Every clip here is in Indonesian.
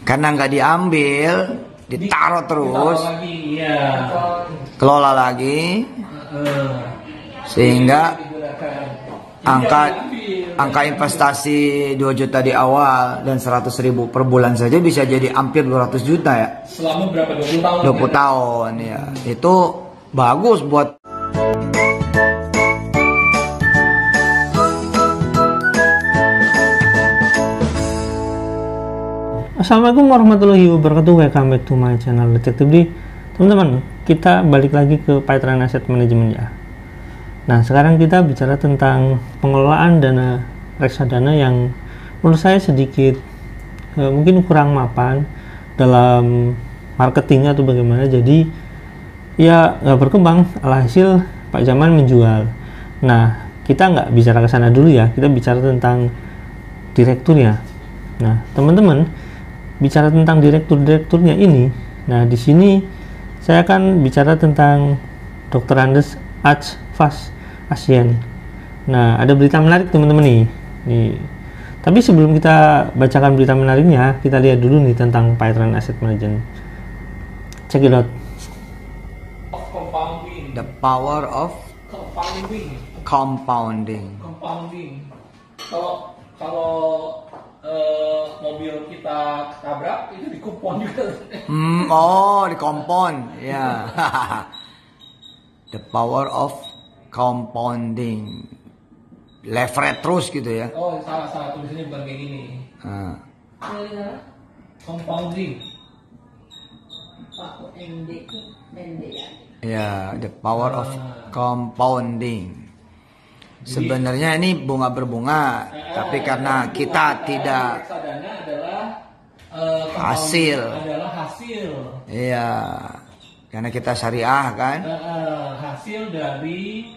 Karena nggak diambil, ditaruh terus, lagi, iya. kelola lagi, sehingga angka investasi 2 juta di awal dan 100.000 per bulan saja bisa jadi hampir 200 juta ya. Selama berapa? 20 tahun? 20 tahun ya. Itu bagus buat. Assalamualaikum warahmatullahi wabarakatuh. Welcome back to my channel Detektif D. Teman-teman, kita balik lagi ke Pipeline Asset Management ya. Nah, sekarang kita bicara tentang pengelolaan dana reksadana yang menurut saya sedikit mungkin kurang mapan dalam marketingnya atau bagaimana. Jadi ya nggak berkembang, alhasil Pak Jaman menjual. Nah, kita nggak bicara ke sana dulu ya. Kita bicara tentang direkturnya. Nah, teman-teman, bicara tentang direkturnya ini. Nah, di sini saya akan bicara tentang Dr. Andes Achfas Asien. Nah, ada berita menarik teman-teman nih. Tapi sebelum kita bacakan berita menariknya, kita lihat dulu nih tentang Pipeline Asset Management. Check it out. The power of compounding. Kalau mobil kita tabrak itu dikupon juga. Di kompon ya. The power of compounding. Leverage terus gitu ya. Oh, salah tulisannya bukan kayak gini. Compounding. Ya, the power of compounding. Sebenarnya ini bunga berbunga, tapi karena kita tidak hasil. Iya, karena kita syariah kan. Hasil dari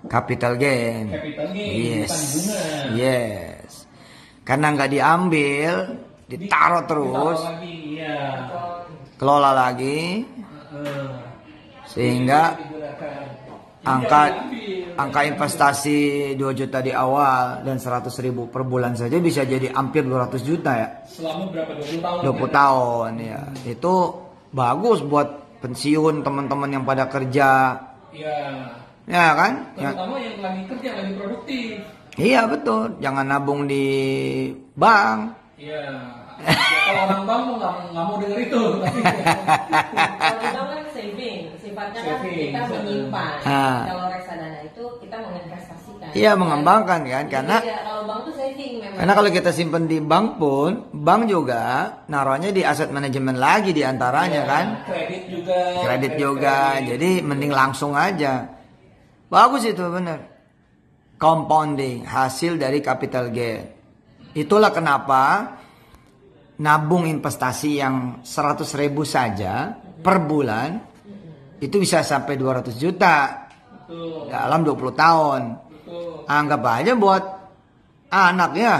capital gain. Yes. Bukan bunga. Yes. Karena nggak diambil, ditaruh terus, kelola lagi, sehingga angka investasi 2 juta di awal dan 100.000 per bulan saja bisa jadi hampir 200 juta ya. Selama berapa? 20 tahun? 20 tahun ya. Itu bagus buat pensiun teman-teman yang pada kerja. Iya. Ya kan? Terutama yang lagi kerja, lagi produktif. Iya betul. Jangan nabung di bank. Iya. Ya, kalau orang bank nggak mau denger itu. Kalau bank kan saving, sifatnya kan kita menyimpan. Kalau reksadana itu kita menginvestasikan. Iya, mengembangkan kan. Karena kalau bank itu saving memang. Karena kalau kita simpan di bank pun, bank juga naruhnya di aset manajemen lagi di antaranya kan. Kredit juga. Jadi mending langsung aja. Bagus itu benar. Compounding, hasil dari capital gain. Itulah kenapa nabung investasi yang 100.000 saja per bulan itu bisa sampai 200 juta dalam 20 tahun. Anggap aja buat anak ya.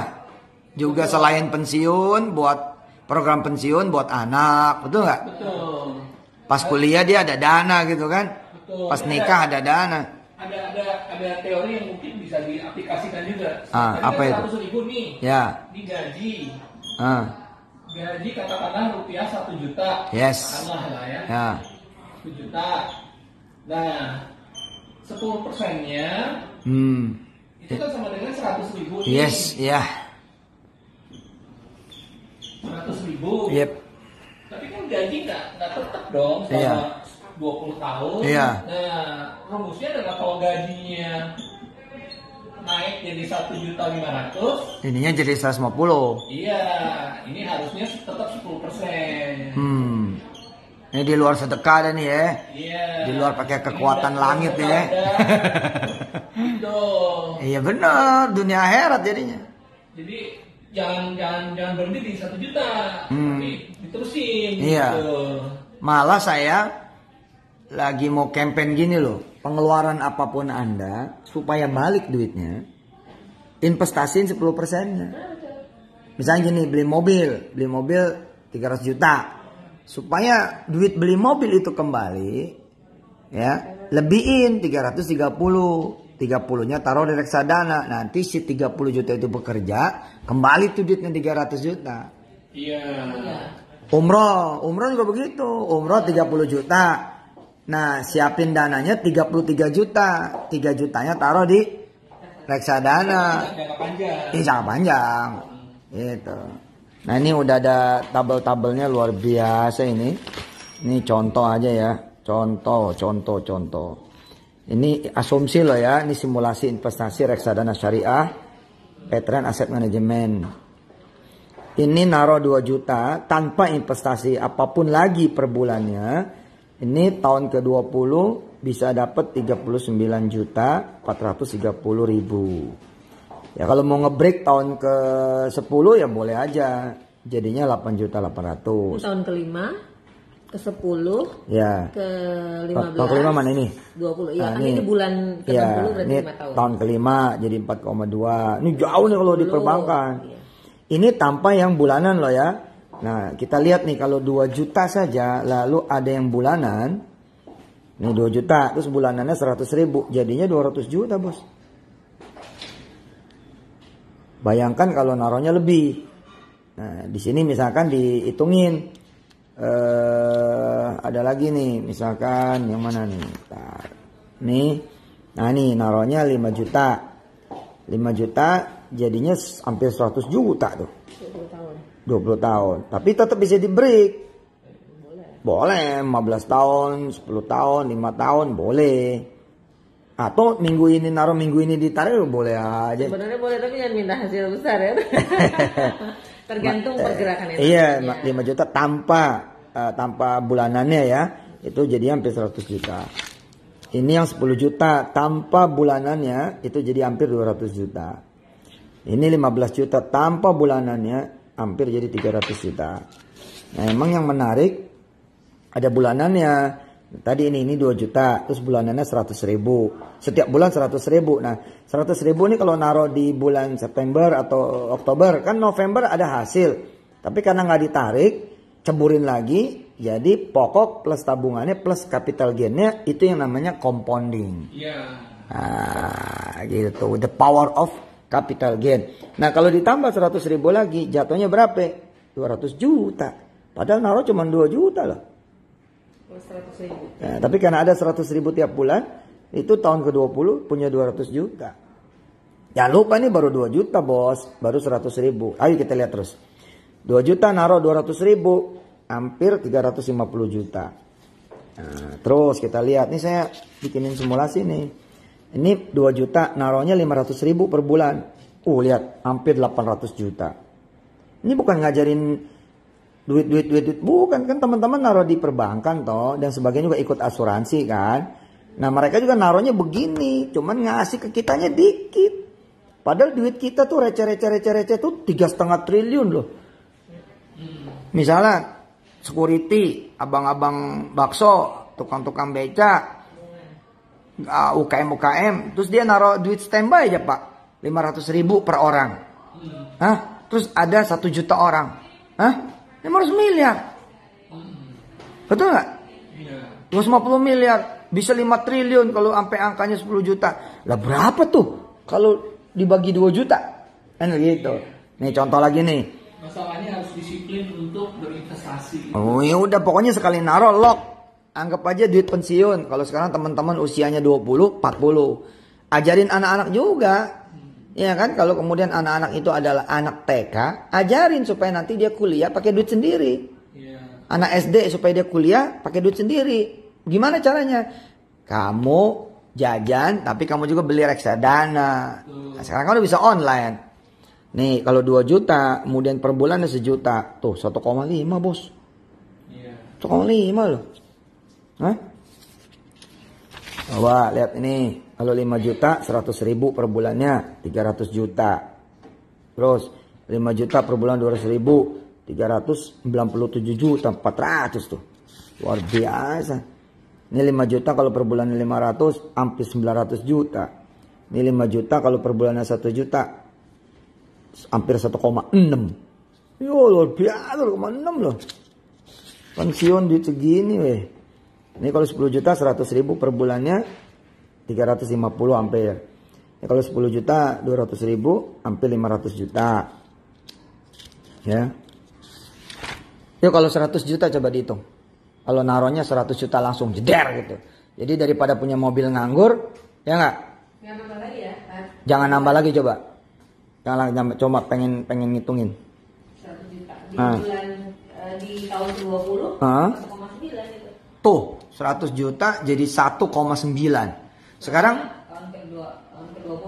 Juga selain pensiun, buat program pensiun buat anak, betul nggak? Betul. Pas kuliah dia ada dana gitu kan? Betul. Pas nikah ada dana. Ada teori yang mungkin bisa diaplikasikan juga. Apa itu? 100.000 nih. Ya. Digaji. Gaji katakanlah rupiah 1 juta. Yes. Lah ya. Ya. 1 juta. Nah, 10%-nya itu kan sama dengan 100.000. Yes, ya. 100.000. Yep. Tapi kan gaji nggak tetap dong selama 20 tahun. Iya. Nah, rumusnya adalah kalau gajinya naik jadi 1.500.000, Ininya jadi 150. iya, ini harusnya tetap 10%. Ini di luar sedekah ada nih ya. Iya. Di luar pakai kekuatan langit nih ya. Gitu. Iya benar, dunia akhirat jadinya. Jadi jangan berhenti di 1 juta, tapi diterusin. Iya. Gitu. Malah saya lagi mau campaign gini loh. Pengeluaran apapun Anda supaya balik duitnya, investasiin 10%-nya. Misalnya gini, beli mobil 300 juta. Supaya duit beli mobil itu kembali, ya, lebihin 330. 30-nya taruh di reksadana. Nanti si 30 juta itu bekerja, kembali tuh duitnya 300 juta. Iya. Umroh juga begitu. Umroh 30 juta. Nah, siapin dananya 33 juta. 3 jutanya taruh di reksadana. Jangka panjang. Ini jangka panjang. Gitu. Nah, ini udah ada tabel-tabelnya luar biasa ini. Ini contoh aja ya. Contoh. Ini asumsi loh ya. Ini simulasi investasi reksadana syariah. Veteran Asset Management. Ini naruh 2 juta tanpa investasi apapun lagi per bulannya. Ini tahun ke-20 bisa dapat 39 juta 430 ribu. Ya kalau mau ngebreak tahun ke-10 ya boleh aja. Jadinya 8 juta 800. Tahun ke-5, ke-10, ya. ke-15. Tahun ke-5 mana ini? 20. Ya, Nah, ini bulan ke-60 ya, berarti ini 5 tahun. tahun ke-5 jadi 4,2. Ini jauh nih kalau di perbankan. Iya. Ini tanpa yang bulanan loh ya. Nah, kita lihat nih kalau 2 juta saja lalu ada yang bulanan. Nih 2 juta terus bulanannya 100 ribu. Jadinya 200 juta bos. Bayangkan kalau naruhnya lebih. Nah, di sini misalkan dihitungin. Ada lagi nih, misalkan yang mana nih? Nih. Nah, nih naruhnya 5 juta. 5 juta jadinya hampir 100 juta tuh. 20 tahun. Tapi tetap bisa di break. Boleh 15 tahun, 10 tahun, 5 tahun boleh. Atau minggu ini naruh minggu ini ditarik boleh aja. Sebenarnya boleh tapi jangan minta hasil besar ya. Tergantung pergerakan itu. Iya, 5 juta tanpa bulanannya ya. Itu jadi hampir 100 juta. Ini yang 10 juta tanpa bulanannya itu jadi hampir 200 juta. Ini 15 juta tanpa bulanannya hampir jadi 300 juta. Nah, emang yang menarik ada bulanannya. Tadi ini 2 juta, terus bulanannya 100 ribu. Setiap bulan 100 ribu. Nah, 100 ribu ini kalau naruh di bulan September atau Oktober, kan November ada hasil. Tapi karena nggak ditarik, ceburin lagi, jadi pokok plus tabungannya plus capital gainnya itu yang namanya compounding. Iya. Nah, gitu. The power of capital gain. Nah, kalau ditambah 100 ribu lagi, jatuhnya berapa? 200 juta. Padahal naruh cuma 2 juta loh. 100 ribu. Nah, tapi karena ada 100 ribu tiap bulan, itu tahun ke-20 punya 200 juta. Jangan lupa ini baru 2 juta bos, baru 100 ribu. Ayo kita lihat terus. 2 juta naruh 200 ribu, hampir 350 juta. Nah, terus kita lihat, ini saya bikinin simulasi nih. Ini 2 juta naruhnya 500 ribu per bulan. Lihat, hampir 800 juta. Ini bukan ngajarin duit, bukan kan teman-teman naruh di perbankan toh dan sebagainya juga ikut asuransi kan. Nah mereka juga naruhnya begini, cuman ngasih ke kitanya dikit. Padahal duit kita tuh receh tuh 3,5 triliun loh. Misalnya security, abang-abang bakso, tukang-tukang beca, UKM, terus dia naruh duit standby aja pak, 500 ribu per orang. Hah? Terus ada 1 juta orang. Hah? 500 miliar. Betul nggak? Iya. 250 miliar. Bisa 5 triliun kalau sampai angkanya 10 juta. Lah berapa tuh kalau dibagi 2 juta? Kan gitu. Nih contoh lagi nih. Masalahnya harus disiplin untuk berinvestasi. Oh ya udah pokoknya sekali naruh lock. Anggap aja duit pensiun. Kalau sekarang teman-teman usianya 20, 40. Ajarin anak-anak juga. Ya kan, kalau kemudian anak-anak itu adalah anak TK, ajarin supaya nanti dia kuliah pakai duit sendiri. Yeah. Anak SD supaya dia kuliah pakai duit sendiri. Gimana caranya? Kamu jajan, tapi kamu juga beli reksadana. Nah, sekarang kan udah bisa online. Nih, kalau 2 juta, kemudian per bulan 1 juta. Tuh, 1,5 bos. Yeah. 1,5 loh. Hah? Coba lihat ini. Kalau 5 juta 100 ribu per bulannya 300 juta. Terus 5 juta per bulan 200 ribu 397 juta 400 tuh. Luar biasa. Ini 5 juta kalau per bulan 500 hampir 900 juta. Ini 5 juta kalau per bulannya 1 juta hampir 1,6. Yo luar biasa 1,6 loh. Pensiun duit segini weh. Ini kalau 10 juta 100 ribu per bulannya 350 hampir. Ya, kalau 10 juta 200 ribu hampir 500 juta. Ya. Yuk kalau 100 juta coba dihitung. Kalau naruhnya 100 juta langsung jeder gitu. Jadi daripada punya mobil nganggur, ya nggak? Jangan nambah lagi ya. Jangan nambah lagi coba. Jangan nambah, coba pengen ngitungin. 100 juta. Di bulan di tahun 20 1,9 itu. Tuh, 100 juta jadi 1,9. Sekarang tahun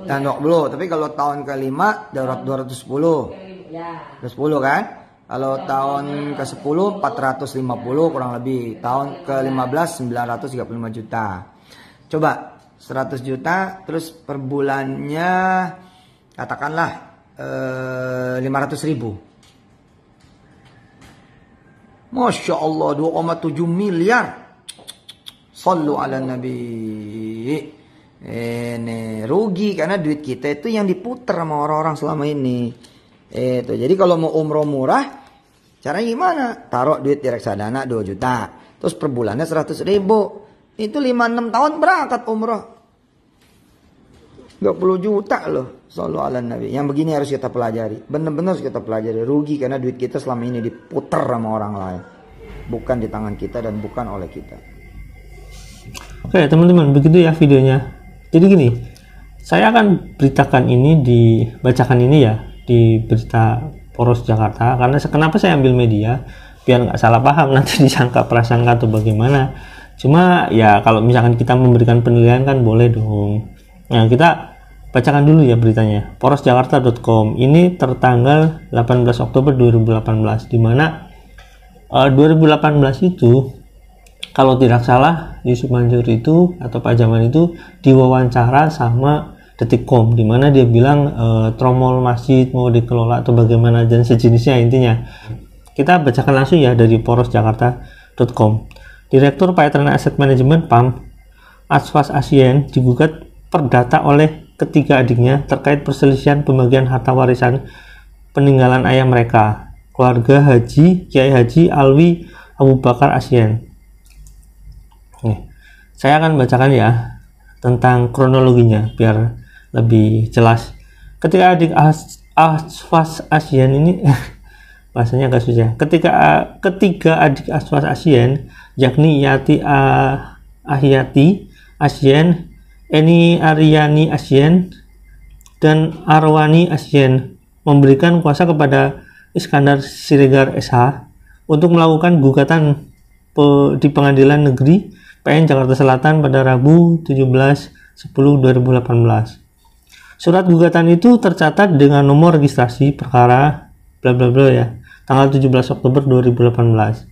ke-20. Tapi kalau tahun ke-5 darurat 210. Ya. 210 kan? Kalau tahun ke-10 450 kurang lebih. Tahun ke-15 935 juta. Coba 100 juta terus per bulannya katakanlah 500 ribu. Masya Allah 2,7 miliar. Sallu ala nabi. Ini rugi karena duit kita itu yang diputer sama orang-orang selama ini. Itu jadi kalau mau umroh murah caranya gimana? Taruh duit di reksadana 2 juta. Terus per bulannya 100 ribu. Itu 5-6 tahun berangkat umroh. 20 juta loh. Sallallahu ala nabi. Yang begini harus kita pelajari. Benar-benar harus kita pelajari. Rugi karena duit kita selama ini diputer sama orang lain. Bukan di tangan kita dan bukan oleh kita. Oke teman-teman, begitu ya videonya. Jadi gini, saya akan beritakan ini, dibacakan ini ya di berita Poros Jakarta. Karena kenapa saya ambil media, biar nggak salah paham nanti disangka prasangka atau bagaimana. Cuma ya kalau misalkan kita memberikan penilaian kan boleh dong. Nah kita bacakan dulu ya beritanya. Porosjakarta.com ini tertanggal 18 Oktober 2018, di mana 2018 itu kalau tidak salah Yusuf Mansur itu atau Pak Jamal itu diwawancara sama Detikcom, di mana dia bilang tromol masjid mau dikelola atau bagaimana dan sejenisnya. Intinya kita bacakan langsung ya dari porosjakarta.com. Direktur Paytrana Asset Management PAM Aswas Asien digugat perdata oleh ketiga adiknya terkait perselisihan pembagian harta warisan peninggalan ayah mereka, keluarga Kiai Haji Alwi Abu Bakar Asien. Saya akan bacakan ya tentang kronologinya biar lebih jelas. Ketika adik Aswas Asien ini bahasanya agak susah. Ketiga adik Aswas Asien, yakni Yati Ahyati Asien, Eni Aryani Asien, dan Arwani Asien, memberikan kuasa kepada Iskandar Siregar SH untuk melakukan gugatan di Pengadilan Negeri PN Jakarta Selatan pada Rabu 17/10/2018. Surat gugatan itu tercatat dengan nomor registrasi perkara bla bla bla ya, tanggal 17 Oktober 2018.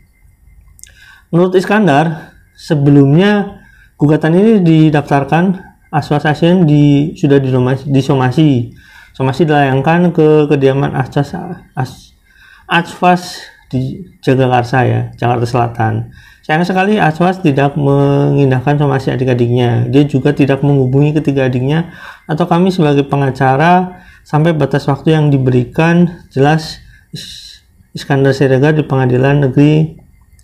Menurut Iskandar, sebelumnya gugatan ini didaftarkan Aswas Asien sudah disomasi. Somasi dilayangkan ke kediaman Aswas di Jagakarsa ya, Jakarta Selatan. Sayang sekali Aswas tidak mengindahkan somasi adik-adiknya. Dia juga tidak menghubungi ketiga adiknya atau kami sebagai pengacara sampai batas waktu yang diberikan. Jelas Iskandar Siregar di Pengadilan Negeri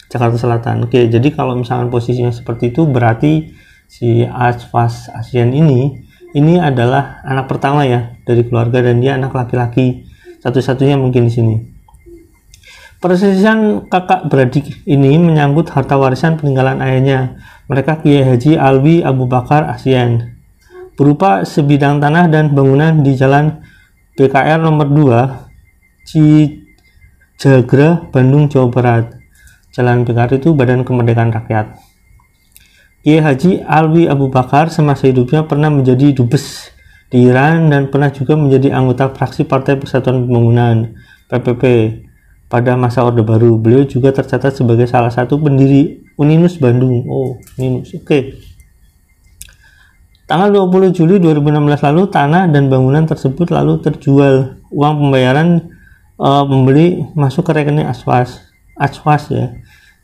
Jakarta Selatan. Oke, jadi kalau misalkan posisinya seperti itu berarti si Aswas Asien ini adalah anak pertama ya dari keluarga dan dia anak laki-laki satu-satunya mungkin di sini. Perselisihan kakak beradik ini menyangkut harta warisan peninggalan ayahnya, mereka Kiai Haji Alwi Abu Bakar Asien, berupa sebidang tanah dan bangunan di Jalan BKR nomor 2 Cijagra, Bandung, Jawa Barat. Jalan BKR itu Badan Kemerdekaan Rakyat. Kiai Haji Alwi Abu Bakar semasa hidupnya pernah menjadi dubes di Iran dan pernah juga menjadi anggota fraksi Partai Persatuan Pembangunan (PPP) pada masa Orde Baru. Beliau juga tercatat sebagai salah satu pendiri Uninus Bandung. Oh, Uninus. Oke. Tanggal 20 Juli 2016 lalu tanah dan bangunan tersebut lalu terjual. Uang pembayaran pembeli masuk ke rekening Aswas ya.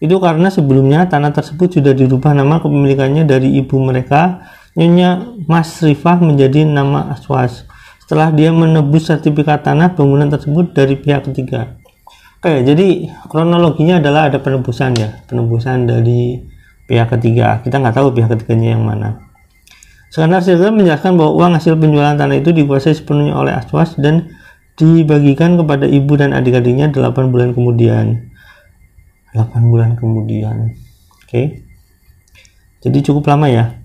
Itu karena sebelumnya tanah tersebut sudah dirubah nama kepemilikannya dari ibu mereka, Nyonya Mas Rifah, menjadi nama Aswas setelah dia menebus sertifikat tanah bangunan tersebut dari pihak ketiga. Oke, jadi kronologinya adalah ada penebusan ya, penebusan dari pihak ketiga. Kita nggak tahu pihak ketiganya yang mana. Iskandar Siregar menjelaskan bahwa uang hasil penjualan tanah itu dikuasai sepenuhnya oleh Aswas dan dibagikan kepada ibu dan adik-adiknya 8 bulan kemudian. 8 bulan kemudian. Oke. Jadi cukup lama ya.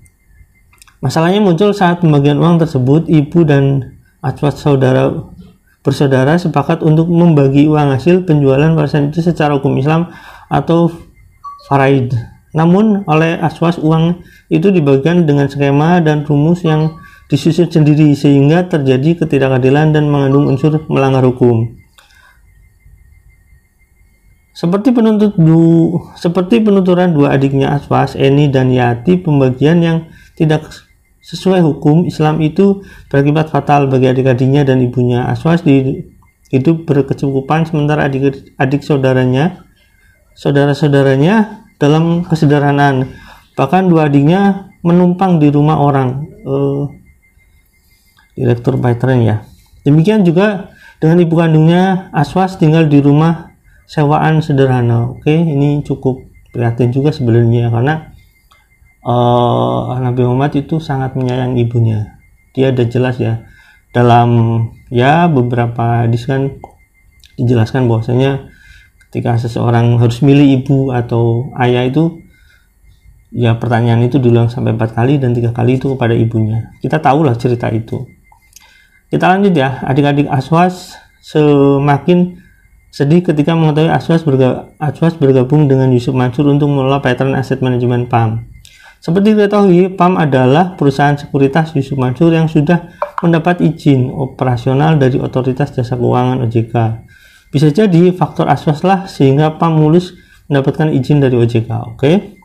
Masalahnya muncul saat pembagian uang tersebut, ibu dan Aswas bersaudara sepakat untuk membagi uang hasil penjualan warisan itu secara hukum Islam atau faraid. Namun oleh Aswas uang itu dibagikan dengan skema dan rumus yang disusun sendiri sehingga terjadi ketidakadilan dan mengandung unsur melanggar hukum. Seperti penuturan dua adiknya Aswas, Eni dan Yati, pembagian yang tidak sesuai hukum Islam itu berakibat fatal bagi adik-adiknya dan ibunya. Aswas hidup berkecukupan sementara adik saudara-saudaranya dalam kesederhanaan. Bahkan dua adiknya menumpang di rumah orang. Direktur Paitren ya. Demikian juga dengan ibu kandungnya, Aswas tinggal di rumah sewaan sederhana. Oke, ini cukup prihatin juga sebenarnya karena Nabi Muhammad itu sangat menyayangi ibunya. Dia ada jelas ya dalam ya beberapa hadis kan dijelaskan bahwasanya ketika seseorang harus milih ibu atau ayah itu ya pertanyaan itu diulang sampai 4 kali dan 3 kali itu kepada ibunya. Kita tahulah cerita itu. Kita lanjut ya. Adik-adik Aswas semakin sedih ketika mengetahui Aswas bergabung dengan Yusuf Mansur untuk mengelola Paitren Asset Management PAM. Seperti diketahui, PAM adalah perusahaan sekuritas Yusuf Mansur yang sudah mendapat izin operasional dari Otoritas Jasa Keuangan OJK. Bisa jadi faktor Aswas lah sehingga PAM mulus mendapatkan izin dari OJK. Oke.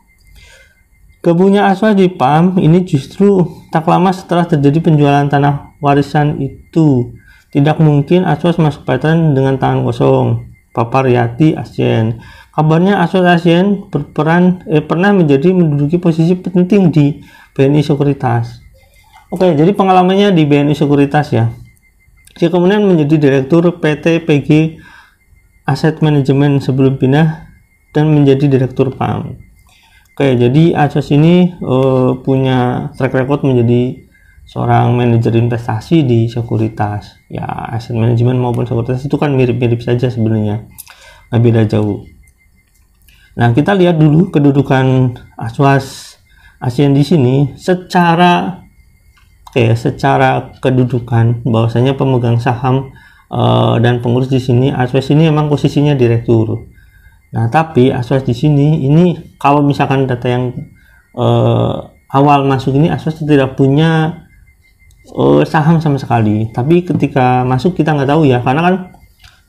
Gabungnya Aswas di PAM ini justru tak lama setelah terjadi penjualan tanah warisan itu. Tidak mungkin Aswas masuk Paitren dengan tangan kosong. Papar Yati Asien. Kabarnya Aswas Asien pernah menduduki posisi penting di BNI Sekuritas. Oke, jadi pengalamannya di BNI Sekuritas ya. Dia kemudian menjadi direktur PT PG Asset Management sebelum pindah dan menjadi direktur PAM. Oke, jadi Aswas ini punya track record menjadi seorang manajer investasi di sekuritas. Ya, asset management maupun sekuritas itu kan mirip-mirip saja sebenarnya, nggak beda jauh. Nah, kita lihat dulu kedudukan Aswas Asien di sini secara kedudukan bahwasanya pemegang saham dan pengurus di sini Aswas ini memang posisinya direktur. Nah, tapi Aswas di sini ini kalau misalkan data yang awal masuk ini Aswas tidak punya saham sama sekali. Tapi ketika masuk kita nggak tahu ya, karena kan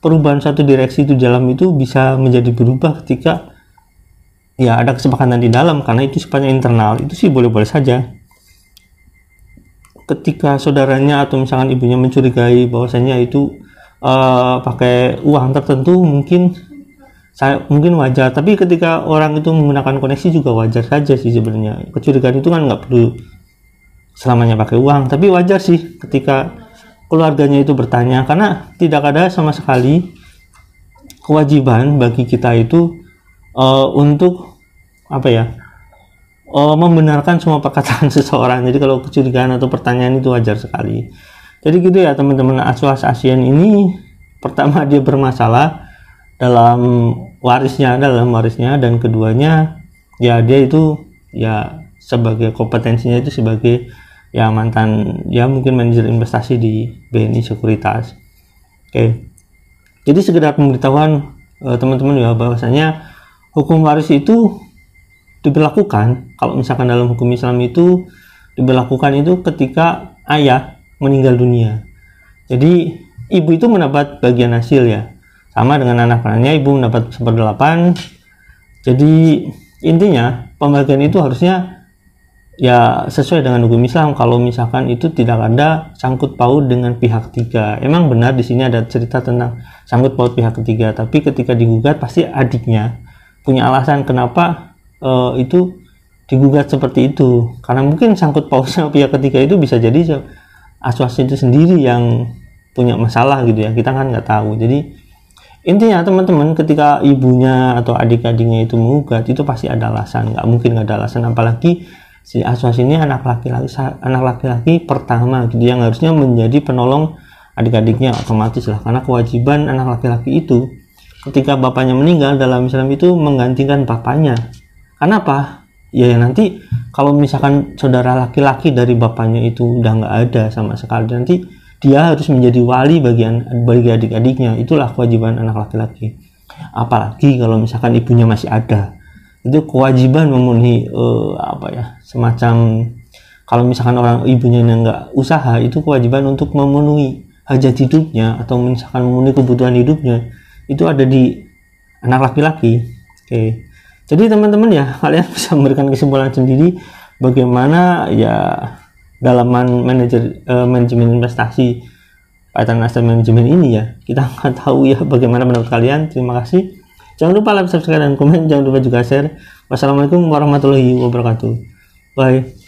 perubahan suatu direksi itu dalam itu bisa menjadi berubah ketika ya ada kesepakatan di dalam, karena itu sifatnya internal. Itu sih boleh-boleh saja. Ketika saudaranya atau misalkan ibunya mencurigai bahwasanya itu pakai uang tertentu, mungkin wajar. Tapi ketika orang itu menggunakan koneksi juga wajar saja sih sebenarnya. Kecurigaan itu kan nggak perlu selamanya pakai uang, tapi wajar sih ketika keluarganya itu bertanya, karena tidak ada sama sekali kewajiban bagi kita itu untuk membenarkan semua perkataan seseorang. Jadi kalau kecurigaan atau pertanyaan itu wajar sekali. Jadi gitu ya teman-teman. Aswas Asien ini pertama dia bermasalah dalam warisnya, dan keduanya ya dia itu ya sebagai kompetensinya itu sebagai ya mantan ya mungkin manajer investasi di BNI Sekuritas. Oke. Jadi sekedar pemberitahuan teman-teman ya bahwasanya hukum waris itu diberlakukan kalau misalkan dalam hukum Islam itu diberlakukan itu ketika ayah meninggal dunia. Jadi ibu itu mendapat bagian hasil ya. Sama dengan anak-anaknya, ibu mendapat 1/8. Jadi intinya pembagian itu harusnya ya sesuai dengan hukum Islam. Kalau misalkan itu tidak ada sangkut paut dengan pihak ketiga. Emang benar di sini ada cerita tentang sangkut paut pihak ketiga, tapi ketika digugat pasti adiknya punya alasan kenapa itu digugat seperti itu. Karena mungkin sangkut pautnya pihak ketiga itu bisa jadi Aswas itu sendiri yang punya masalah gitu ya. Kita kan nggak tahu. Jadi intinya teman-teman, ketika ibunya atau adik-adiknya itu menggugat itu pasti ada alasan. Nggak mungkin nggak ada alasan, apalagi si Aswas ini anak laki-laki pertama gitu, yang harusnya menjadi penolong adik-adiknya otomatis lah, karena kewajiban anak laki-laki itu ketika bapaknya meninggal dalam Islam itu menggantikan bapaknya. Kenapa? Ya nanti kalau misalkan saudara laki-laki dari bapaknya itu udah nggak ada sama sekali, nanti dia harus menjadi wali bagi adik-adiknya. Itulah kewajiban anak laki-laki. Apalagi kalau misalkan ibunya masih ada, itu kewajiban memenuhi semacam, kalau misalkan orang ibunya nggak usaha, itu kewajiban untuk memenuhi hajat hidupnya atau misalkan memenuhi kebutuhan hidupnya itu ada di anak laki-laki. Oke. Jadi teman-teman ya, kalian bisa memberikan kesimpulan sendiri bagaimana ya dalaman manajemen investasi Python Asset Management ini ya. Kita nggak tahu ya bagaimana pendapat kalian. Terima kasih. Jangan lupa like, subscribe, dan komen. Jangan lupa juga share. Wassalamualaikum warahmatullahi wabarakatuh. Bye.